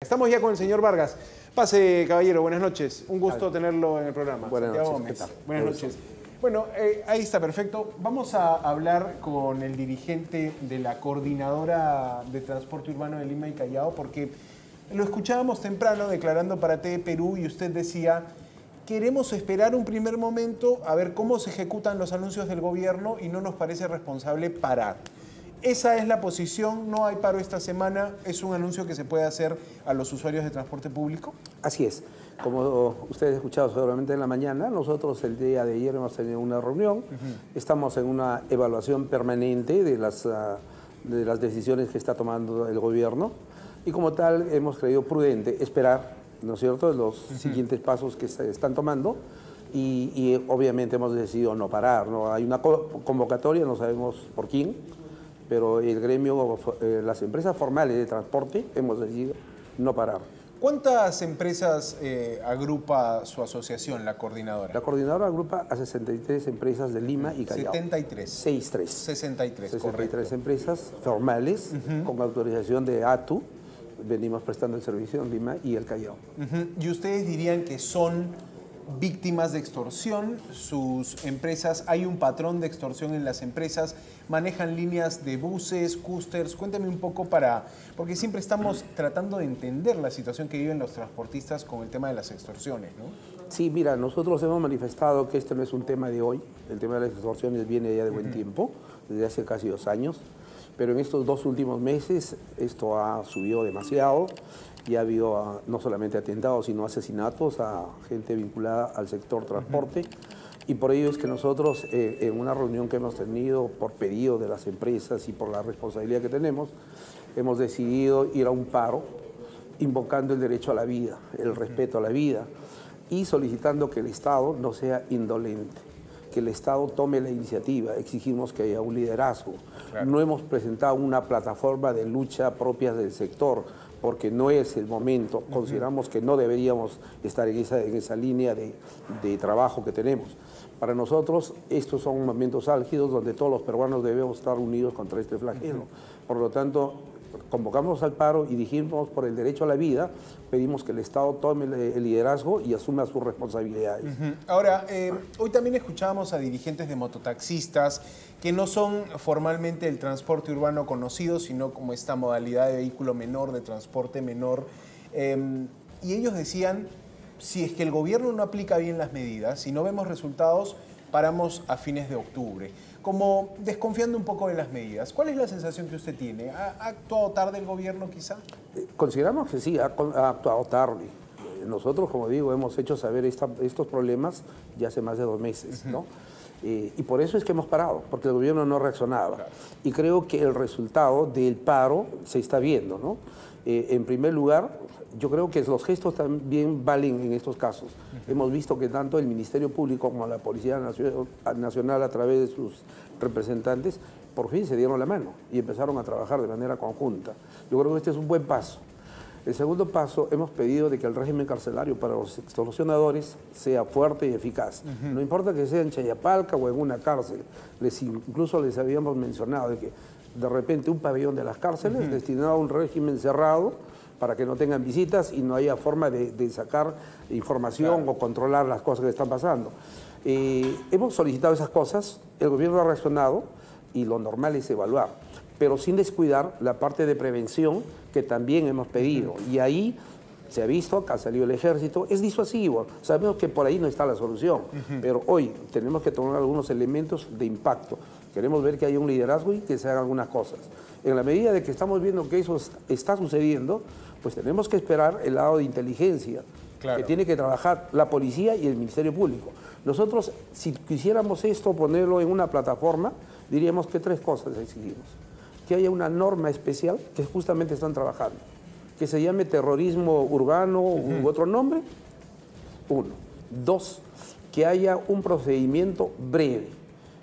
Estamos ya con el señor Vargas. Pase, caballero, buenas noches. Un gusto tenerlo en el programa. Buenas Santiago noches. Gómez. Buenas noches. Bueno, ahí está, perfecto. Vamos a hablar con el dirigente de la Coordinadora de Transporte Urbano de Lima y Callao, porque lo escuchábamos temprano declarando para TV Perú y usted decía, queremos esperar un primer momento a ver cómo se ejecutan los anuncios del gobierno y no nos parece responsable parar. Esa es la posición, no hay paro esta semana, es un anuncio que se puede hacer a los usuarios de transporte público. Así es. Como ustedes han escuchado seguramente en la mañana, nosotros el día de ayer hemos tenido una reunión, estamos en una evaluación permanente de las decisiones que está tomando el gobierno y como tal hemos creído prudente esperar, ¿no es cierto?, los siguientes pasos que se están tomando y obviamente hemos decidido no parar, ¿no? Hay una convocatoria, no sabemos por quién, pero el gremio, las empresas formales de transporte, hemos decidido no parar. ¿Cuántas empresas agrupa su asociación, la Coordinadora? La Coordinadora agrupa a 63 empresas de Lima y Callao. 73. 63 correcto. empresas formales con autorización de ATU. Venimos prestando el servicio en Lima y el Callao. ¿Y ustedes dirían que son víctimas de extorsión? Sus empresas, ¿hay un patrón de extorsión en las empresas? ¿Manejan líneas de buses, cústers? Cuéntame un poco porque siempre estamos tratando de entender la situación que viven los transportistas con el tema de las extorsiones, ¿no? Sí, mira, nosotros hemos manifestado que esto no es un tema de hoy. El tema de las extorsiones viene ya de buen tiempo, desde hace casi 2 años. Pero en estos 2 últimos meses esto ha subido demasiado y ha habido no solamente atentados, sino asesinatos a gente vinculada al sector transporte. Y por ello es que nosotros, en una reunión que hemos tenido por pedido de las empresas y por la responsabilidad que tenemos, hemos decidido ir a un paro, invocando el derecho a la vida, el respeto a la vida y solicitando que el Estado no sea indolente, que el Estado tome la iniciativa. Exigimos que haya un liderazgo. Claro. No hemos presentado una plataforma de lucha propia del sector, porque no es el momento. Consideramos que no deberíamos estar en esa línea de trabajo que tenemos. Para nosotros, estos son momentos álgidos donde todos los peruanos debemos estar unidos contra este flagelo. Por lo tanto, convocamos al paro y dijimos por el derecho a la vida, pedimos que el Estado tome el liderazgo y asuma sus responsabilidades. Ahora, hoy también escuchábamos a dirigentes de mototaxistas que no son formalmente el transporte urbano conocido, sino como esta modalidad de vehículo menor, de transporte menor. Y ellos decían, si es que el gobierno no aplica bien las medidas, si no vemos resultados, paramos a fines de octubre. Como desconfiando un poco de las medidas. ¿Cuál es la sensación que usted tiene? ¿Ha actuado tarde el gobierno quizá? Consideramos que sí, ha actuado tarde. Nosotros, como digo, hemos hecho saber estos problemas ya hace más de 2 meses, ¿no? Y por eso es que hemos parado, porque el gobierno no reaccionaba. Claro. Y creo que el resultado del paro se está viendo, ¿no? En primer lugar, yo creo que los gestos también valen en estos casos. Hemos visto que tanto el Ministerio Público como la Policía Nacional, a través de sus representantes, por fin se dieron la mano y empezaron a trabajar de manera conjunta. Yo creo que este es un buen paso. El segundo paso, hemos pedido de que el régimen carcelario para los extorsionadores sea fuerte y eficaz. No importa que sea en Chayapalca o en una cárcel. Incluso les habíamos mencionado de que de repente un pabellón de las cárceles destinado a un régimen cerrado para que no tengan visitas y no haya forma de sacar información o controlar las cosas que están pasando. Hemos solicitado esas cosas, el gobierno ha reaccionado y lo normal es evaluar, pero sin descuidar la parte de prevención que también hemos pedido. Y ahí se ha visto, acá salió el ejército, es disuasivo. Sabemos que por ahí no está la solución, pero hoy tenemos que tomar algunos elementos de impacto. Queremos ver que haya un liderazgo y que se hagan algunas cosas. En la medida de que estamos viendo que eso está sucediendo, pues tenemos que esperar el lado de inteligencia, que tiene que trabajar la policía y el Ministerio Público. Nosotros, si quisiéramos esto, ponerlo en una plataforma, diríamos que 3 cosas exigimos. Que haya una norma especial que justamente están trabajando, que se llame terrorismo urbano u otro nombre, 1. 2, que haya un procedimiento breve,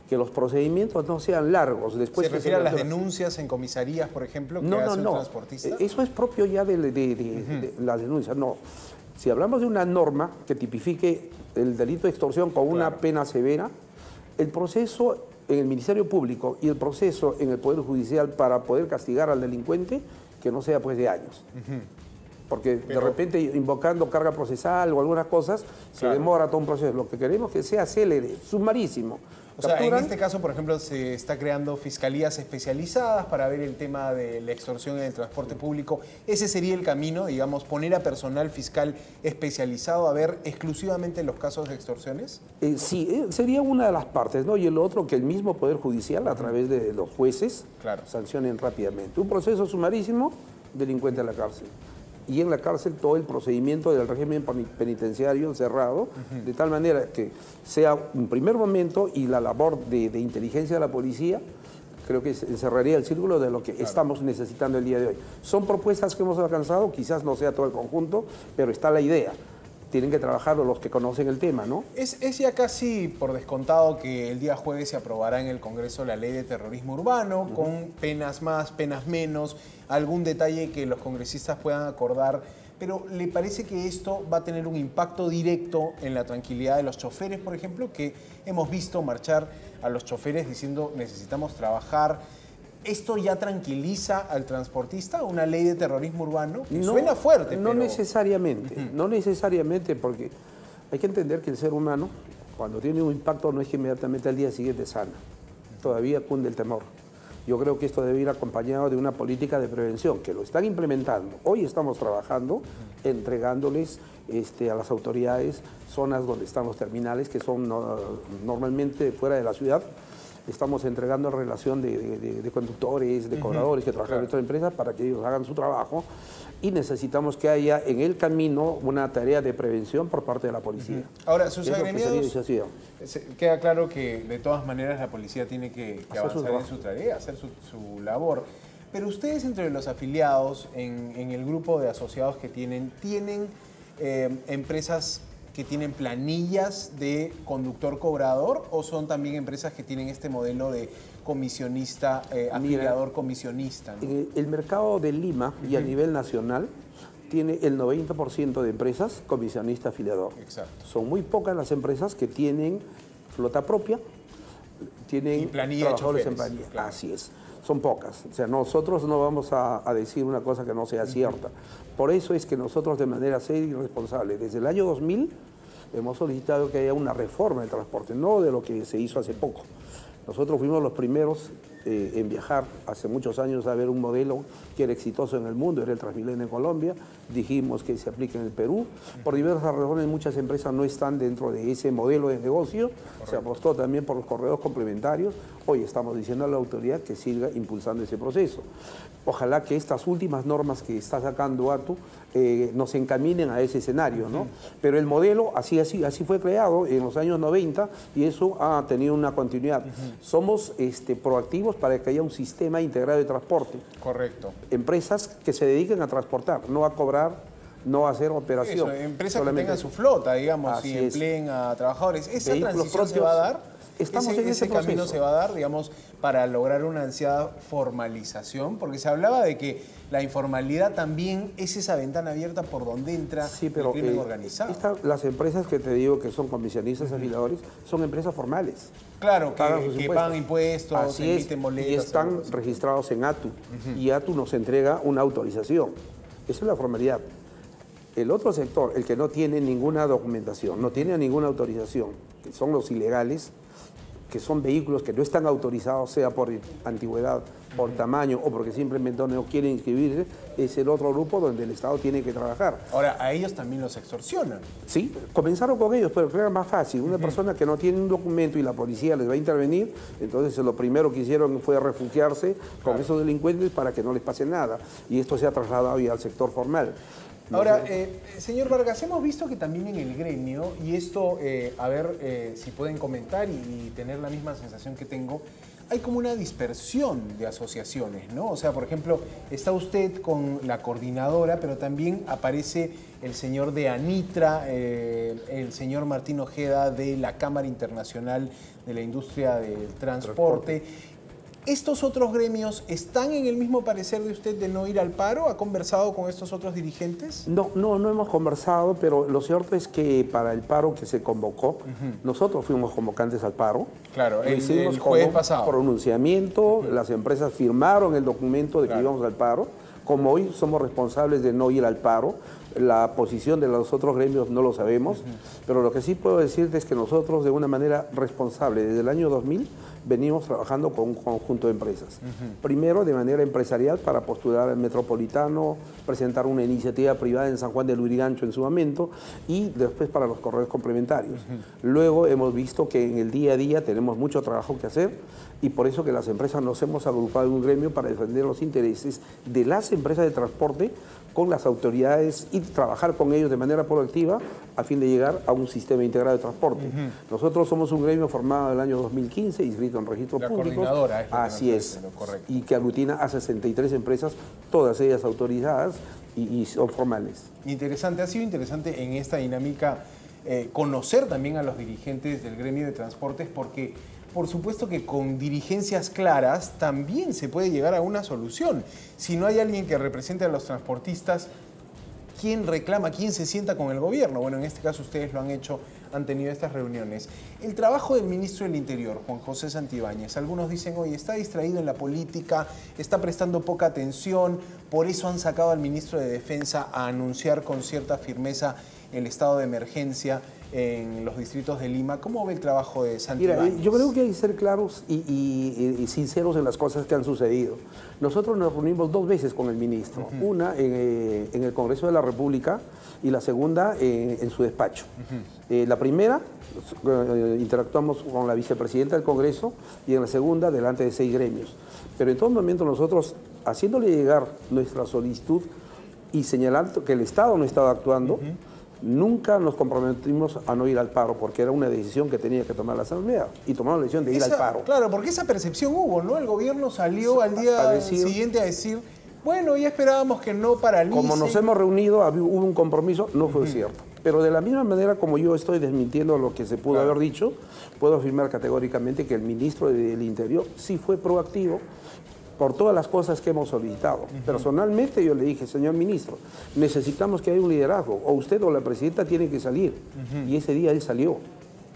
que los procedimientos no sean largos. Después ¿Se refiere a las denuncias en comisarías, por ejemplo, que hace un transportista? Eso es propio ya de las denuncias, no. Si hablamos de una norma que tipifique el delito de extorsión con una pena severa, el proceso en el Ministerio Público y el proceso en el Poder Judicial para poder castigar al delincuente, que no sea pues de años. porque de repente invocando carga procesal o algunas cosas, se demora todo un proceso. Lo que queremos es que sea célere, sumarísimo. O sea, en este caso, por ejemplo, se está creando fiscalías especializadas para ver el tema de la extorsión en el transporte público. Ese sería el camino, digamos, poner a personal fiscal especializado a ver exclusivamente los casos de extorsiones. Sí, sería una de las partes, ¿no? Y el otro, que el mismo Poder Judicial, a través de los jueces, sancionen rápidamente. Un proceso sumarísimo, delincuente a la cárcel. Y en la cárcel todo el procedimiento del régimen penitenciario cerrado, de tal manera que sea un primer momento y la labor de inteligencia de la policía, creo que cerraría el círculo de lo que estamos necesitando el día de hoy. Son propuestas que hemos alcanzado, quizás no sea todo el conjunto, pero está la idea. Tienen que trabajarlo los que conocen el tema, ¿no? Es ya casi por descontado que el día jueves se aprobará en el Congreso la ley de terrorismo urbano, con penas más, penas menos, algún detalle que los congresistas puedan acordar. Pero ¿le parece que esto va a tener un impacto directo en la tranquilidad de los choferes, por ejemplo? Que hemos visto marchar a los choferes diciendo necesitamos trabajar. ¿Esto ya tranquiliza al transportista, una ley de terrorismo urbano? Que suena fuerte, no pero... necesariamente, no necesariamente, porque hay que entender que el ser humano, cuando tiene un impacto, no es que inmediatamente al día siguiente sana. Todavía cunde el temor. Yo creo que esto debe ir acompañado de una política de prevención, que lo están implementando. Hoy estamos trabajando, entregándoles a las autoridades zonas donde están los terminales, que son normalmente fuera de la ciudad. Estamos entregando relación de conductores, de cobradores que trabajan en estas empresas para que ellos hagan su trabajo, y necesitamos que haya en el camino una tarea de prevención por parte de la policía. Ahora, sus agremiados, queda claro que de todas maneras la policía tiene que avanzar en su tarea, hacer su labor. Pero ustedes, entre los afiliados, en el grupo de asociados que tienen empresas que tienen planillas de conductor-cobrador, o son también empresas que tienen este modelo de comisionista, afiliador-comisionista, ¿no? El mercado de Lima y a nivel nacional tiene el 90% de empresas comisionista-afiliador. Exacto. Son muy pocas las empresas que tienen flota propia, tienen trabajadores en planilla. Claro. Así es. Son pocas. O sea, nosotros no vamos a decir una cosa que no sea cierta. Por eso es que nosotros, de manera seria y responsable, desde el año 2000 hemos solicitado que haya una reforma del transporte, no de lo que se hizo hace poco. Nosotros fuimos los primeros en viajar hace muchos años a ver un modelo que era exitoso en el mundo, era el Transmilenio en Colombia. Dijimos que se aplique en el Perú. Por diversas razones, muchas empresas no están dentro de ese modelo de negocio. Correcto. Se apostó también por los corredores complementarios. Hoy estamos diciendo a la autoridad que siga impulsando ese proceso. Ojalá que estas últimas normas que está sacando ATU nos encaminen a ese escenario, ¿no? Pero el modelo así fue creado en los años 90 y eso ha tenido una continuidad. Somos proactivos para que haya un sistema integrado de transporte. Correcto. Empresas que se dediquen a transportar, no a cobrar, no a hacer operación. Eso, empresas que tengan su flota, digamos, y empleen a trabajadores. ¿Esa transición se va a dar? Ese camino se va a dar, digamos, para lograr una ansiada formalización, porque se hablaba de que la informalidad también es esa ventana abierta por donde entra el crimen organizado. Las empresas que te digo que son comisionistas afiliadores son empresas formales. Claro, que pagan impuestos, emiten boletas. Y están registrados en ATU, y ATU nos entrega una autorización. Esa es la formalidad. El otro sector, el que no tiene ninguna documentación, no tiene ninguna autorización, que son los ilegales, que son vehículos que no están autorizados, sea por antigüedad, por tamaño o porque simplemente no quieren inscribirse, es el otro grupo donde el Estado tiene que trabajar. Ahora, a ellos también los extorsionan. Sí, comenzaron con ellos, pero era más fácil. Una persona que no tiene un documento y la policía les va a intervenir, entonces lo primero que hicieron fue refugiarse con esos delincuentes para que no les pase nada. Y esto se ha trasladado ya al sector formal. Ahora, señor Vargas, hemos visto que también en el gremio, y esto, a ver si pueden comentar y tener la misma sensación que tengo, hay como una dispersión de asociaciones, ¿no? O sea, por ejemplo, está usted con la coordinadora, pero también aparece el señor de Anitra, el señor Martín Ojeda de la Cámara Internacional de la Industria del Transporte. ¿Estos otros gremios están en el mismo parecer de usted de no ir al paro? ¿Ha conversado con estos otros dirigentes? No hemos conversado, pero lo cierto es que para el paro que se convocó, nosotros fuimos convocantes al paro. Claro, el jueves pasado. Pronunciamiento, las empresas firmaron el documento de que íbamos al paro, Como hoy somos responsables de no ir al paro, la posición de los otros gremios no lo sabemos, pero lo que sí puedo decirte es que nosotros de una manera responsable, desde el año 2000, venimos trabajando con un conjunto de empresas. Primero, de manera empresarial, para postular al Metropolitano, presentar una iniciativa privada en San Juan de Lurigancho en su momento, y después para los correos complementarios. Luego hemos visto que en el día a día tenemos mucho trabajo que hacer, y por eso que las empresas nos hemos agrupado en un gremio para defender los intereses de las empresas de transporte con las autoridades y trabajar con ellos de manera proactiva a fin de llegar a un sistema integrado de transporte. Nosotros somos un gremio formado en el año 2015, inscrito en registros públicos. Coordinadora es lo que así es, correcto. y que aglutina a 63 empresas, todas ellas autorizadas y son formales. Interesante, ha sido interesante en esta dinámica conocer también a los dirigentes del gremio de transportes, porque por supuesto que con dirigencias claras también se puede llegar a una solución. Si no hay alguien que represente a los transportistas, ¿quién reclama? ¿Quién se sienta con el gobierno? Bueno, en este caso ustedes lo han hecho, han tenido estas reuniones. El trabajo del ministro del Interior, Juan José Santibáñez, algunos dicen, oye, está distraído en la política, está prestando poca atención, por eso han sacado al ministro de Defensa a anunciar con cierta firmeza el estado de emergencia en los distritos de Lima. ¿Cómo ve el trabajo de Santibáñez? Mira, yo creo que hay que ser claros y sinceros en las cosas que han sucedido. Nosotros nos reunimos 2 veces con el ministro, una en el Congreso de la República y la segunda en su despacho. La primera interactuamos con la vicepresidenta del Congreso y en la segunda delante de 6 gremios. Pero en todo momento nosotros, haciéndole llegar nuestra solicitud y señalando que el Estado no estaba actuando, nunca nos comprometimos a no ir al paro, porque era una decisión que tenía que tomar la Asamblea, y tomamos la decisión de ir al paro. Claro, porque esa percepción hubo, ¿no? El gobierno salió al día siguiente a decir, bueno, ya esperábamos que no paralice. Como nos hemos reunido, hubo un compromiso, no fue cierto. Pero de la misma manera como yo estoy desmintiendo lo que se pudo haber dicho, puedo afirmar categóricamente que el ministro del Interior sí fue proactivo por todas las cosas que hemos solicitado. Personalmente yo le dije, señor ministro, necesitamos que haya un liderazgo, o usted o la presidenta tienen que salir. Y ese día él salió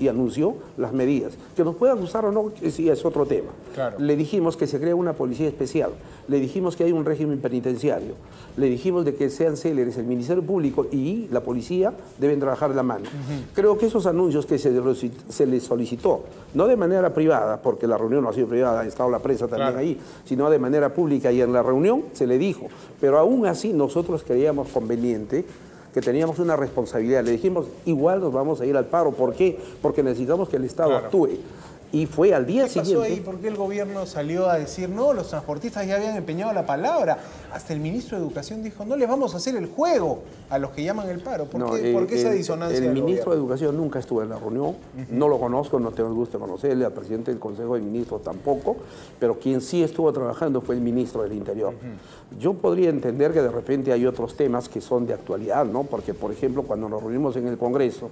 y anunció las medidas. Que nos puedan usar o no, sí, es otro tema. Claro. Le dijimos que se crea una policía especial, le dijimos que hay un régimen penitenciario, le dijimos de que sean céleres el Ministerio Público y la policía deben trabajar de la mano. Creo que esos anuncios que se les solicitó, no de manera privada, porque la reunión no ha sido privada, ha estado la prensa también ahí, sino de manera pública, y en la reunión se le dijo. Pero aún así nosotros creíamos conveniente que teníamos una responsabilidad. Le dijimos, igual nos vamos a ir al paro. ¿Por qué? Porque necesitamos que el Estado actúe. Y fue al día siguiente. ¿Qué pasó ahí? ¿Por qué el gobierno salió a decir, no, los transportistas ya habían empeñado la palabra? Hasta el ministro de Educación dijo, no les vamos a hacer el juego a los que llaman el paro. ¿Por qué esa disonancia? El ministro de gobierno? Educación nunca estuvo en la reunión, no lo conozco, no tengo el gusto de conocerle, al presidente del Consejo de Ministros tampoco, pero quien sí estuvo trabajando fue el ministro del Interior. Yo podría entender que de repente hay otros temas que son de actualidad, ¿no? Porque, por ejemplo, cuando nos reunimos en el Congreso,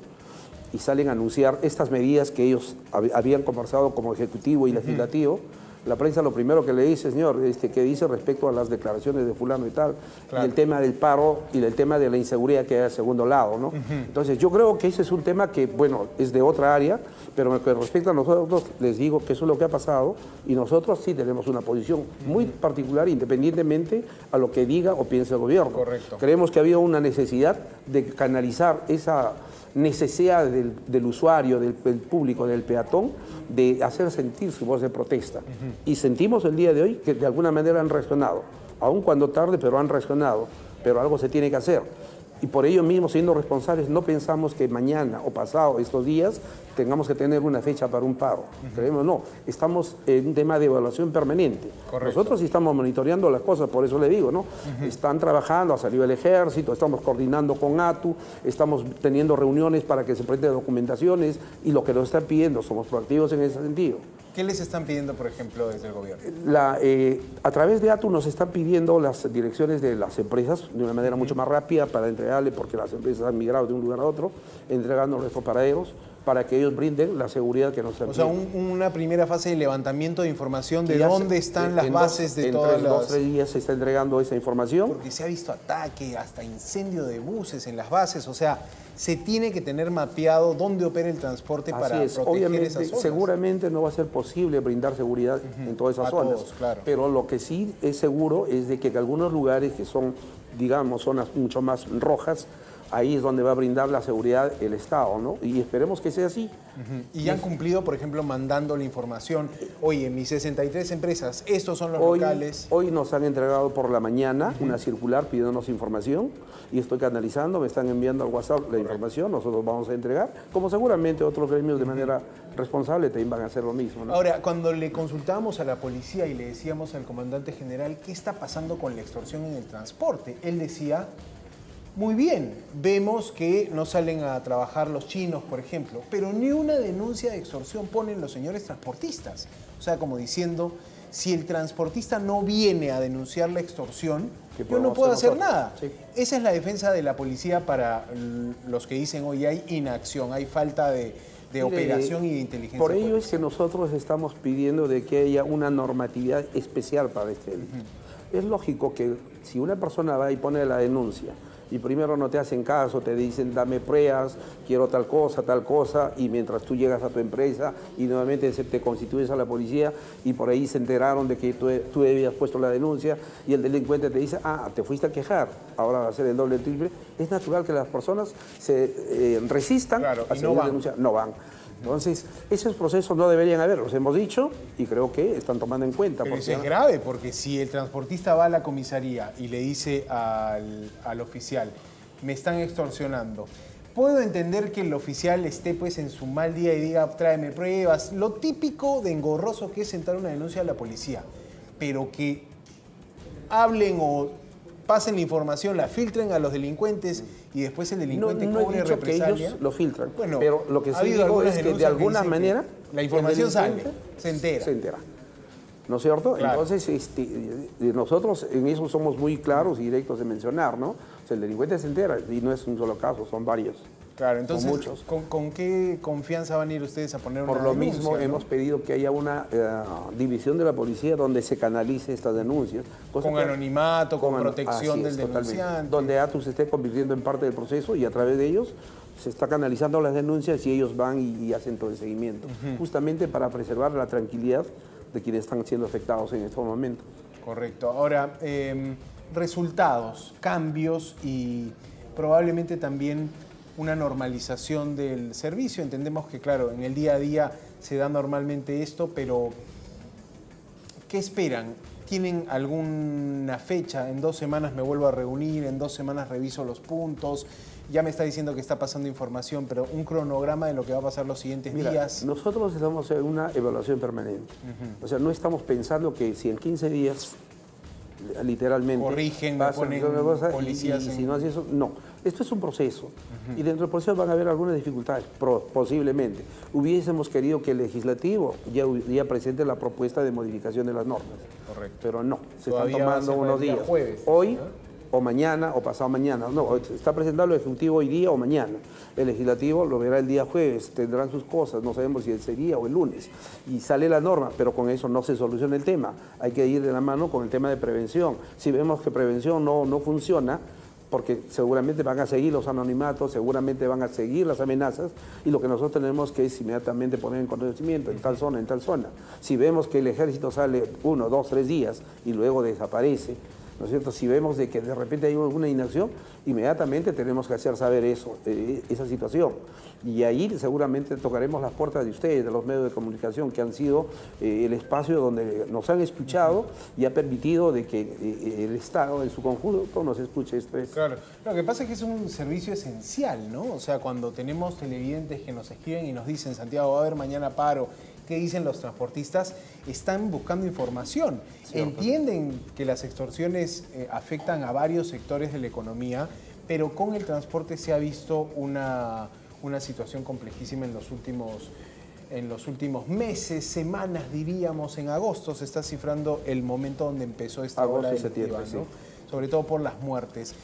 y salen a anunciar estas medidas que ellos habían conversado como Ejecutivo y Legislativo, la prensa lo primero que le dice, señor, ¿qué dice respecto a las declaraciones de fulano y tal? Y el tema del paro y el tema de la inseguridad que hay al segundo lado, ¿no? Entonces yo creo que ese es un tema que, bueno, es de otra área, pero con respecto a nosotros les digo que eso es lo que ha pasado y nosotros sí tenemos una posición muy particular independientemente a lo que diga o piense el gobierno. Correcto. Creemos que había una necesidad de canalizar esa necesidad del usuario, del público, del peatón, de hacer sentir su voz de protesta. Y sentimos el día de hoy que de alguna manera han reaccionado, aun cuando tarde, pero han reaccionado, pero algo se tiene que hacer. Y por ello mismo, siendo responsables, no pensamos que mañana o pasado estos días tengamos que tener una fecha para un paro. Creemos, no, estamos en un tema de evaluación permanente. Correcto. Nosotros sí estamos monitoreando las cosas, por eso le digo, ¿no? Están trabajando, ha salido el Ejército, estamos coordinando con ATU, estamos teniendo reuniones para que se presenten documentaciones y lo que nos están pidiendo, somos proactivos en ese sentido. ¿Qué les están pidiendo, por ejemplo, desde el gobierno? A través de ATU nos están pidiendo las direcciones de las empresas de una manera mucho más rápida para entregarle, porque las empresas han migrado de un lugar a otro, entregando nuestros paraderos. para que ellos brinden la seguridad que nos O sea, una primera fase de levantamiento de información de dónde están las bases de todas las... En 2 o 3 días se está entregando esa información. Porque se ha visto ataque, hasta incendio de buses en las bases, o sea, se tiene que tener mapeado dónde opera el transporte para proteger obviamente, esas zonas. seguramente no va a ser posible brindar seguridad en todas esas zonas, claro. Pero lo que sí es seguro es de que en algunos lugares que son, digamos, zonas mucho más rojas, ahí es donde va a brindar la seguridad el Estado, ¿no? Y esperemos que sea así. Y han cumplido, por ejemplo, mandando la información. Oye, mis 63 empresas, estos son los locales. Hoy nos han entregado por la mañana una circular pidiéndonos información y estoy canalizando, me están enviando al WhatsApp la información, nosotros vamos a entregar, como seguramente otros gremios de manera responsable también van a hacer lo mismo, ¿no? Ahora, cuando le consultábamos a la policía y le decíamos al comandante general qué está pasando con la extorsión en el transporte, él decía... Muy bien, vemos que no salen a trabajar los chinos, por ejemplo, pero ni una denuncia de extorsión ponen los señores transportistas. O sea, como diciendo, si el transportista no viene a denunciar la extorsión, yo no puedo hacer nada. Sí. Esa es la defensa de la policía para los que dicen hoy hay inacción, hay falta de operación y de inteligencia. Por ello es que nosotros estamos pidiendo de que haya una normatividad especial para este delito. Es lógico que si una persona va y pone la denuncia, y primero no te hacen caso, te dicen dame pruebas, quiero tal cosa, y mientras tú llegas a tu empresa y nuevamente te constituyes a la policía y por ahí se enteraron de que tú habías puesto la denuncia y el delincuente te dice, te fuiste a quejar, ahora va a ser el doble, el triple, es natural que las personas se resistan a seguir denunciando, no van. Entonces, esos procesos no deberían haber, los hemos dicho y creo que están tomando en cuenta. Pero eso es grave, porque si el transportista va a la comisaría y le dice al oficial, me están extorsionando, puedo entender que el oficial esté pues en su mal día y diga, tráeme pruebas, lo típico de engorroso que es sentar una denuncia a la policía, pero que hablen o pasen la información, la filtren a los delincuentes y después el delincuente cobre represalia. Que ellos lo filtran, bueno, pero lo que sí digo es que de alguna manera la información sale, se entera. ¿No es cierto? Claro. Entonces, nosotros en eso somos muy claros y directos de mencionar, ¿no? O sea, el delincuente se entera y no es un solo caso, son varios. Claro, entonces, muchos. ¿Con qué confianza van a ir ustedes a poner una denuncia? Por lo denuncia, mismo, ¿no? hemos pedido que haya una división de la policía donde se canalice estas denuncias. Con anonimato, con protección del denunciante. Donde ATU se esté convirtiendo en parte del proceso y a través de ellos se está canalizando las denuncias y ellos van y hacen todo el seguimiento. Justamente para preservar la tranquilidad de quienes están siendo afectados en estos momentos. Correcto. Ahora, resultados, cambios y probablemente también una normalización del servicio. Entendemos que, claro, en el día a día se da normalmente esto, pero ¿qué esperan? ¿Tienen alguna fecha? En 2 semanas me vuelvo a reunir, en 2 semanas reviso los puntos. Ya me está diciendo que está pasando información, pero un cronograma de lo que va a pasar los siguientes días. Nosotros estamos en una evaluación permanente. O sea, no estamos pensando que si en 15 días, literalmente, corrigen, ponen policías y si no hace eso, no. Esto es un proceso y dentro del proceso van a haber algunas dificultades, posiblemente. Hubiésemos querido que el legislativo ya presente la propuesta de modificación de las normas. Correcto. Pero no, se todavía están tomando unos días. Jueves, hoy o mañana o pasado mañana. No, está presentado el Ejecutivo hoy día o mañana. El Legislativo lo verá el día jueves, tendrán sus cosas, no sabemos si ese día o el lunes. Y sale la norma, pero con eso no se soluciona el tema. Hay que ir de la mano con el tema de prevención. Si vemos que prevención no funciona, porque seguramente van a seguir los anonimatos, seguramente van a seguir las amenazas, y lo que nosotros tenemos que es inmediatamente poner en conocimiento en tal zona, en tal zona. Si vemos que el ejército sale 1, 2, 3 días y luego desaparece, ¿no es cierto? Si vemos de que de repente hay alguna inacción, inmediatamente tenemos que hacer saber eso, esa situación. Y ahí seguramente tocaremos las puertas de ustedes, de los medios de comunicación, que han sido el espacio donde nos han escuchado y ha permitido de que el Estado en su conjunto nos escuche. Claro, lo que pasa es que es un servicio esencial, ¿no? O sea, cuando tenemos televidentes que nos escriben y nos dicen, Santiago, va a haber mañana paro, ¿qué dicen los transportistas? Están buscando información. Sí, entienden que las extorsiones afectan a varios sectores de la economía, pero con el transporte se ha visto una situación complejísima en los últimos meses, semanas, diríamos. En agosto se está cifrando el momento donde empezó esta ola delictiva, ¿no? Sí. Sobre todo por las muertes.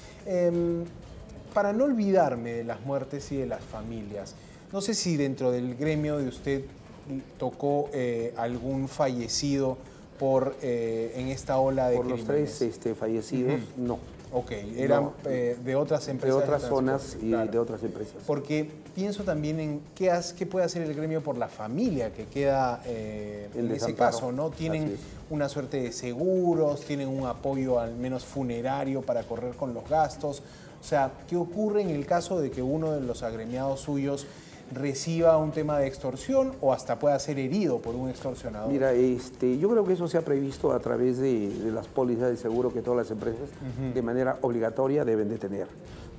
Para no olvidarme de las muertes y de las familias, No sé si dentro del gremio de usted tocó algún fallecido en esta ola de Por los crímenes. 3 fallecidos, no. Ok, eran No. De otras empresas. De otras de zonas y claro. de otras empresas. Porque pienso también en qué puede hacer el gremio por la familia que queda en ese desamparo. caso, ¿no? Tienen Así es. una suerte de seguros, tienen un apoyo al menos funerario para correr con los gastos. O sea, ¿qué ocurre en el caso de que uno de los agremiados suyos reciba un tema de extorsión o hasta pueda ser herido por un extorsionador? Mira, yo creo que eso se ha previsto a través de las pólizas de seguro que todas las empresas de manera obligatoria deben de tener.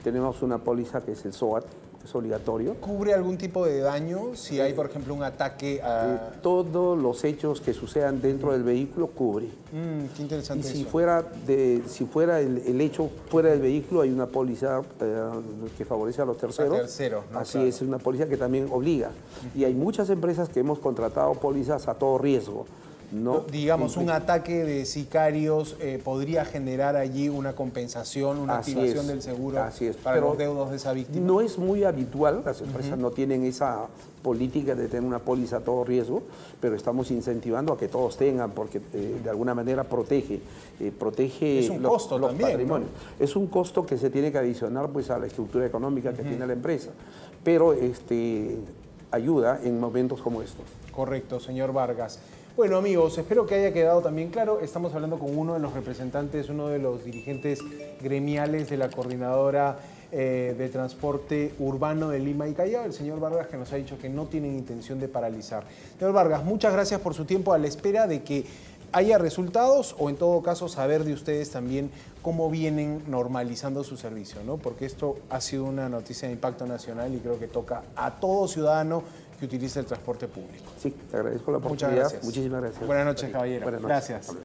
Tenemos una póliza que es el SOAT, que es obligatorio. ¿Cubre algún tipo de daño si hay, por ejemplo, un ataque a...? Todos los hechos que sucedan dentro del vehículo cubre. Qué interesante Y si eso. fuera el hecho fuera del vehículo, hay una póliza que favorece a los terceros. A terceros, ¿no? Así Claro. es una póliza que también obliga. Y hay muchas empresas que hemos contratado pólizas a todo riesgo, ¿no? Digamos, un ataque de sicarios podría generar allí una compensación, una Así activación es, del seguro así es. para Pero los deudos de esa víctima. No es muy habitual, las empresas no tienen esa política de tener una póliza a todo riesgo, pero estamos incentivando a que todos tengan, porque de alguna manera protege Es un costo los también, patrimonios. ¿No? Es un costo que se tiene que adicionar pues, a la estructura económica que tiene la empresa, pero ayuda en momentos como estos. Correcto, señor Vargas. Bueno, amigos, espero que haya quedado también claro. Estamos hablando con uno de los representantes, uno de los dirigentes gremiales de la Coordinadora de Transporte Urbano de Lima y Callao, el señor Vargas, que nos ha dicho que no tienen intención de paralizar. Señor Vargas, muchas gracias por su tiempo, a la espera de que haya resultados o en todo caso saber de ustedes también cómo vienen normalizando su servicio, ¿no? Porque esto ha sido una noticia de impacto nacional y creo que toca a todo ciudadano que utilice el transporte público. Sí, te agradezco la Muchas oportunidad. gracias. Muchísimas gracias. Buenas noches, caballero. Buenas noches. Gracias.